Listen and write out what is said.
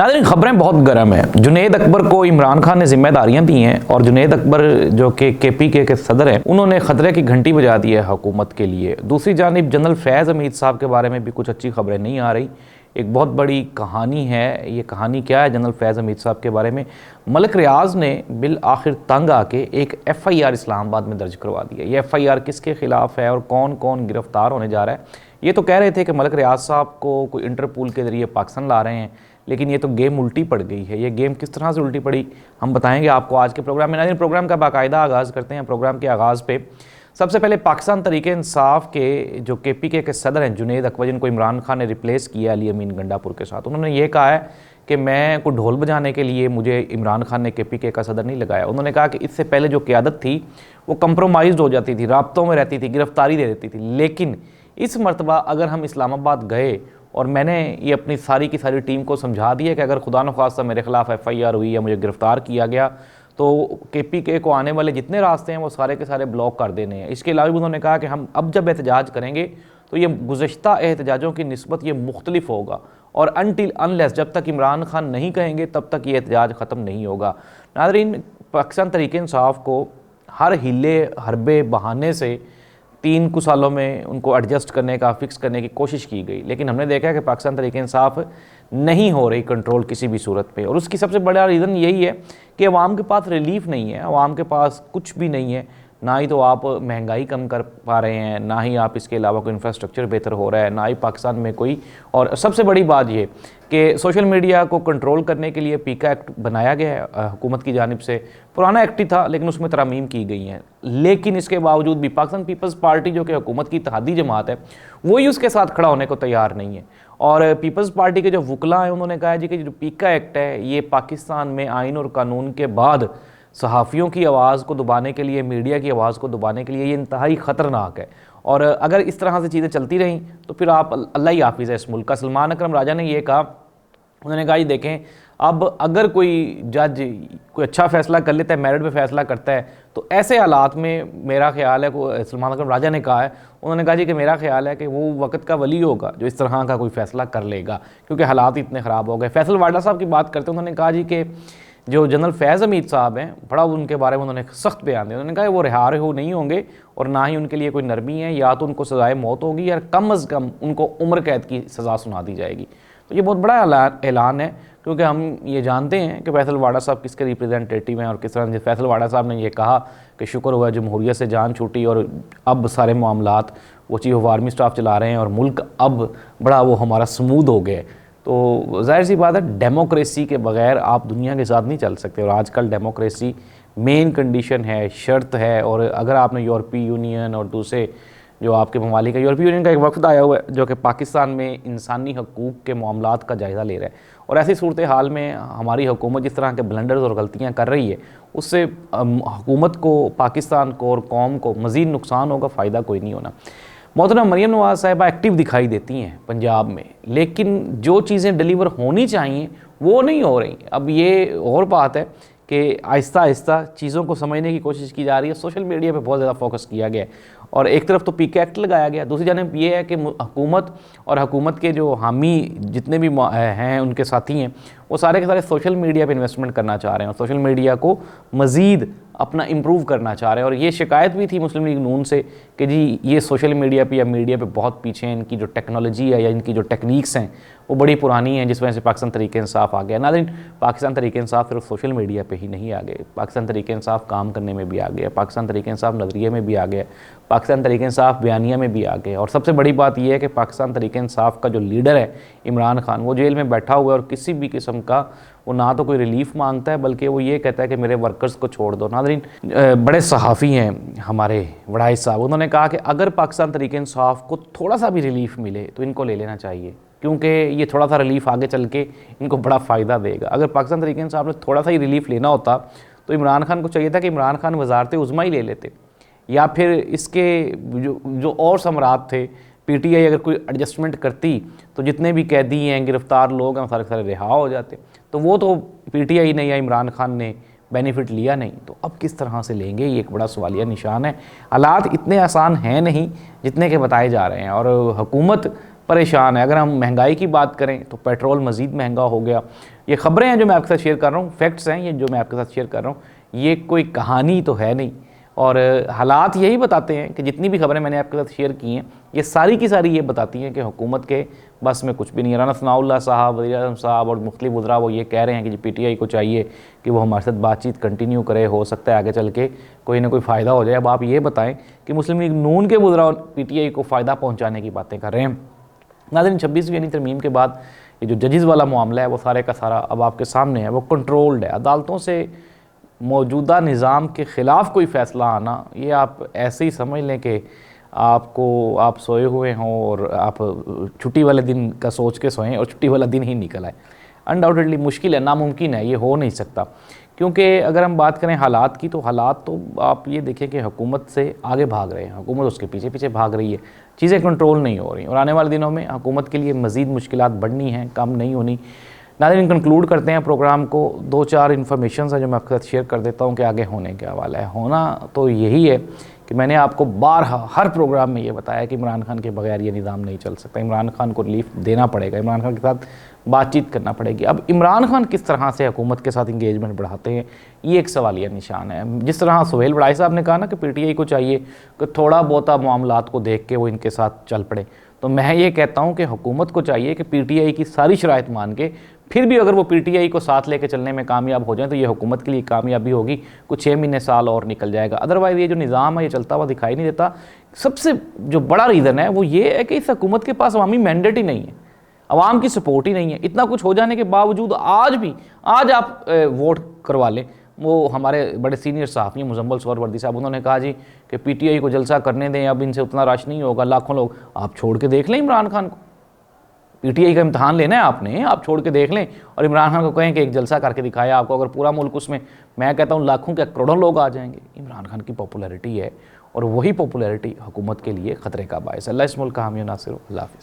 नाज़रीन, खबरें बहुत गर्म हैं। जुनैद अकबर को इमरान खान ने जिम्मेदारियां दी हैं और जुनैद अकबर जो कि KPK के सदर हैं, उन्होंने खतरे की घंटी बजा दी है हुकूमत के लिए। दूसरी जानिब जनरल फैज़ हमीद साहब के बारे में भी कुछ अच्छी खबरें नहीं आ रही। एक बहुत बड़ी कहानी है। ये कहानी क्या है जनरल फैज़ हमीद साहब के बारे में? मलिक रियाज ने बिल आखिर तंग आके एक FIR इस्लामाबाद में दर्ज करवा दी है। ये FIR किसके खिलाफ है और कौन कौन गिरफ्तार होने जा रहा है? ये तो कह रहे थे कि मलिक रियाज साहब को कोई इंटरपोल के ज़रिए पाकिस्तान ला रहे हैं, लेकिन ये तो गेम उल्टी पड़ गई है। ये गेम किस तरह से उल्टी पड़ी हम बताएंगे आपको आज के प्रोग्राम में। नाज़रीन, प्रोग्राम का बाकायदा आगाज़ करते हैं। प्रोग्राम के आगाज़ पे सबसे पहले पाकिस्तान तरीके इंसाफ के जो KPK के सदर हैं जुनैद अकबर, जिनको इमरान खान ने रिप्लेस किया अली अमीन गंडापुर के साथ, उन्होंने ये कहा है कि मैं को ढोल बजाने के लिए मुझे इमरान खान ने KPK का सदर नहीं लगाया। उन्होंने कहा कि इससे पहले जो क़यादत थी वो कंप्रोमाइज़ हो जाती थी, राब्तों में रहती थी, गिरफ्तारी दे देती थी। लेकिन इस मरतबा अगर हम इस्लामाबाद गए और मैंने ये अपनी सारी की सारी टीम को समझा दिया कि अगर खुदा न ख्वास्ता मेरे खिलाफ FIR हुई या मुझे गिरफ़्तार किया गया तो KPK को आने वाले जितने रास्ते हैं वो सारे के सारे ब्लॉक कर देने हैं। इसके अलावा उन्होंने कहा कि हम अब जब एहतजाज करेंगे तो ये गुज़श्ता एहतजाजों की निस्बत ये मुख्तलिफ होगा और अनटिल अनलेस जब तक इमरान खान नहीं कहेंगे तब तक ये एहतजाज ख़त्म नहीं होगा। नाज़रीन, पाकिस्तान तरीके इंसाफ को हर हिले हरबे बहाने से 3 कुछ सालों में उनको एडजस्ट करने का, फिक्स करने की कोशिश की गई, लेकिन हमने देखा है कि पाकिस्तान तरीके इंसाफ नहीं हो रही कंट्रोल किसी भी सूरत पे। और उसकी सबसे बड़ा रीज़न यही है कि अवाम के पास रिलीफ नहीं है, अवाम के पास कुछ भी नहीं है। ना ही तो आप महंगाई कम कर पा रहे हैं, ना ही आप इसके अलावा कोई इंफ्रास्ट्रक्चर बेहतर हो रहा है, ना ही पाकिस्तान में कोई। और सबसे बड़ी बात ये कि सोशल मीडिया को कंट्रोल करने के लिए पीका एक्ट बनाया गया है हुकूमत की जानिब से। पुराना एक्ट ही था लेकिन उसमें तरमीम की गई हैं, लेकिन इसके बावजूद भी पाकिस्तान पीपल्स पार्टी जो कि हुकूमत की इत्तेहादी जमात है वही उसके साथ खड़ा होने को तैयार नहीं है। और पीपल्स पार्टी के जो वकला हैं उन्होंने कहा है जी कि जो पीका एक्ट है ये पाकिस्तान में आइन और कानून के बाद सहाफ़ियों की आवाज़ को दबाने के लिए, मीडिया की आवाज़ को दबाने के लिए ये इंतहाई ख़तरनाक है। और अगर इस तरह से चीज़ें चलती रहें तो फिर आप अल्लाह ही हाफिज़ है इस मुल्क का। सलमान अकरम राजा ने ये कहा, उन्होंने कहा ये देखें, अब अगर कोई जज कोई अच्छा फ़ैसला कर लेता है, मेरिट पे फ़ैसला करता है, तो ऐसे हालात में मेरा ख्याल है को सलमान अकरम राजा ने कहा है, उन्होंने कहा जी कि मेरा ख्याल है कि वो वक्त का वली होगा जो इस तरह का कोई फ़ैसला कर लेगा, क्योंकि हालात इतने ख़राब हो गए। फैसल वाडा साहब की बात करते हैं, उन्होंने कहा जी कि जो जनरल फैज़ हमीद साहब हैं, बड़ा उनके बारे में उन्होंने सख्त बयान दिया। उन्होंने कहा वो रिहा हो नहीं होंगे और ना ही उनके लिए कोई नरमी है, या तो उनको सज़ाए मौत होगी या कम अज़ कम उनको उम्र कैद की सज़ा सुना दी जाएगी। तो ये बहुत बड़ा ऐलान है, क्योंकि हम ये जानते हैं कि फैसल वाडा साहब किसके रिप्रेजेंटेटिव हैं और किस तरह। फैसल वाडा साहब ने ये कहा कि शुक्र हुआ जमहूरियत से जान छूटी और अब सारे मामलात वो चीफ़ ऑफ आर्मी स्टाफ चला रहे हैं और मुल्क अब बड़ा वो हमारा स्मूद हो गया। तो जाहिर सी बात है, डेमोक्रेसी के बग़ैर आप दुनिया के साथ नहीं चल सकते, और आजकल डेमोक्रेसी मेन कंडीशन है, शर्त है। और अगर आपने यूरोपीय यूनियन और दूसरे जो आपके ममालिक है, यूरोपीय यूनियन का एक वफ़द आया हुआ है जो कि पाकिस्तान में इंसानी हकूक़ के मामलात का जायज़ा ले रहा है, और ऐसी सूरत हाल में हमारी हुकूमत जिस तरह के ब्लंडर्स और गलतियाँ कर रही है उससे हुकूमत को, पाकिस्तान को और कौम को मज़ीद नुकसान होगा, फ़ायदा कोई नहीं होना। मोहतरम मरियम नवाज़ साहिबा एक्टिव दिखाई देती हैं पंजाब में, लेकिन जो चीज़ें डिलीवर होनी चाहिए वो नहीं हो रही। अब ये और बात है कि आहिस्ता आहिस्ता चीज़ों को समझने की कोशिश की जा रही है। सोशल मीडिया पे बहुत ज़्यादा फोकस किया गया है और एक तरफ तो पीके एक्ट लगाया गया, दूसरी जानब ये है कि हुकूमत और हुकूमत के जो हामी जितने भी हैं, उनके साथी हैं, वो सारे के सारे सोशल मीडिया पे इन्वेस्टमेंट करना चाह रहे हैं और सोशल मीडिया को मज़ीद अपना इम्प्रूव करना चाह रहे हैं। और ये शिकायत भी थी मुस्लिम लीग नून से कि जी ये सोशल मीडिया पे या मीडिया पे बहुत पीछे हैं, इनकी जो टेक्नोलॉजी है या इनकी जो टेक्निक्स हैं वो बड़ी पुरानी हैं, जिस वजह से पाकिस्तान तरीके इंसाफ आ गया। नाज़रीन, पाकिस्तान तरीके इंसाफ सिर्फ सोशल मीडिया पे ही नहीं आ गए, पाकिस्तान तरीके इंसाफ काम करने में भी आ गया, पाकिस्तान तरीके इंसाफ नज़रिए में भी आ गया, पाकिस्तान तरीके इंसाफ बयानिया में भी आ गए। और सबसे बड़ी बात यह है कि पाकिस्तान तरीके इंसाफ का जो लीडर है इमरान खान, वो जेल में बैठा हुआ है और किसी भी किस्म का वो ना तो कोई रिलीफ मांगता है बल्कि वो ये कहता है कि मेरे वर्कर्स को छोड़ दो। नाज़रीन, बड़े सहाफ़ी हैं हमारे वड़ाई साहब, उन्होंने कहा कि अगर पाकिस्तान तरीके इंसाफ को थोड़ा सा भी रिलीफ मिले तो इनको ले लेना चाहिए, क्योंकि ये थोड़ा सा रिलीफ आगे चल के इनको बड़ा फ़ायदा देगा। अगर पाकिस्तान तरीके इंसाफ ने थोड़ा सा ही रिलीफ लेना होता तो इमरान खान को चाहिए था कि इमरान खान वजारत उज़्मा ही ले लेते, या फिर इसके जो और समरात थे PTI अगर कोई एडजस्टमेंट करती तो जितने भी कैदी हैं, गिरफ्तार लोग हैं, सारे सारे रिहा हो जाते। तो वो तो PTI ने या इमरान खान ने बेनिफिट लिया नहीं, तो अब किस तरह से लेंगे, ये एक बड़ा सवालिया निशान है। हालात इतने आसान हैं नहीं जितने के बताए जा रहे हैं। और हुकूमत परेशान है। अगर हम महंगाई की बात करें तो पेट्रोल मज़ीद महंगा हो गया। ये ख़बरें हैं जो मैं आपके साथ शेयर कर रहा हूँ, फैक्ट्स हैं ये जो मैं आपके साथ शेयर कर रहा हूँ, ये कोई कहानी तो है नहीं। और हालात यही बताते हैं कि जितनी भी खबरें मैंने आपके साथ शेयर की हैं ये सारी की सारी ये बताती हैं कि हुकूमत के बस में कुछ भी नहीं है। राना सनाउल्लाह साहब, वज़ीर आज़म साहब और मुख्तलिफ वज़रा वो ये कह रहे हैं कि PTI को चाहिए कि वो हमारे साथ बातचीत कंटिन्यू करे, हो सकता है आगे चल के कोई ना कोई फ़ायदा हो जाए। अब आप ये बताएं कि मुस्लिम लीग नून के वज़रा PTI को फ़ायदा पहुँचाने की बातें कर रहे हैं। नाज़रीन, 26वीं यानी तरमीम के बाद ये जो जजेस वाला मामला है वो सारे का सारा अब आपके सामने है, वो कंट्रोल्ड है। अदालतों से मौजूदा निज़ाम के ख़िलाफ़ कोई फ़ैसला आना, ये आप ऐसे ही समझ लें कि आप सोए हुए हों और आप छुट्टी वाले दिन का सोच के सोएं और छुट्टी वाला दिन ही निकल आए। अनडाउटेडली मुश्किल है, नामुमकिन है, ये हो नहीं सकता। क्योंकि अगर हम बात करें हालात की तो हालात तो आप ये देखें कि हुकूमत से आगे भाग रहे हैं, हुकूमत उसके पीछे पीछे भाग रही है, चीज़ें कंट्रोल नहीं हो रही और आने वाले दिनों में हुकूमत के लिए मज़ीद मुश्किलात बढ़नी हैं, कम नहीं होनी। नाज़रीन, कंक्लूड करते हैं प्रोग्राम को। 2-4 इन्फॉर्मेशन है जो मैं आपके साथ शेयर कर देता हूँ कि आगे होने के हवाला है। होना तो यही है कि मैंने आपको बारहा हर प्रोग्राम में ये बताया कि इमरान खान के बगैर ये निज़ाम नहीं चल सकता। इमरान खान को रिलीफ देना पड़ेगा, इमरान खान के साथ बातचीत करना पड़ेगी। अब इमरान खान किस तरह से हुकूमत के साथ इंगेजमेंट बढ़ाते हैं ये एक सवालिया निशान है। जिस तरह सुहेल बड़ाई साहब ने कहा ना कि PTI को चाहिए कि थोड़ा बहुता मामलात को देख के वो इनके साथ चल पड़े, तो मैं ये कहता हूँ कि हुकूमत को चाहिए कि PTI की सारी शराइत मान के फिर भी अगर वो PTI को साथ लेके चलने में कामयाब हो जाए तो ये हुकूमत के लिए कामयाबी होगी। कुछ 6 महीने साल और निकल जाएगा। अदरवाइज़ ये जो निज़ाम है ये चलता हुआ दिखाई नहीं देता। सबसे जो बड़ा रीज़न है वो ये है कि इस हुकूमत के पास अवामी मैंडेट ही नहीं है, अवाम की सपोर्ट ही नहीं है। इतना कुछ हो जाने के बावजूद आज आप वोट करवा लें। वो हमारे बड़े सीनियर सहाफ़ी मुजम्मल सोहरवर्दी साहब, उन्होंने कहा जी कि PTI को जलसा करने दें, अब इनसे उतना रश नहीं होगा, लाखों लोग। आप छोड़ के देख लें इमरान खान को, PTI का इम्तहान लेना है आपने, आप छोड़ के देख लें और इमरान खान को कहें कि एक जलसा करके दिखाया आपको। अगर पूरा मुल्क उसमें, मैं कहता हूँ लाखों के करोड़ों लोग आ जाएंगे। इमरान खान की पॉपुलैरिटी है और वही पॉपुलैरिटी हुकूमत के लिए ख़तरे का बायस है। अल्लाह इस मुल्क का हामी नासिर। अल्लाह हाफ़िज़।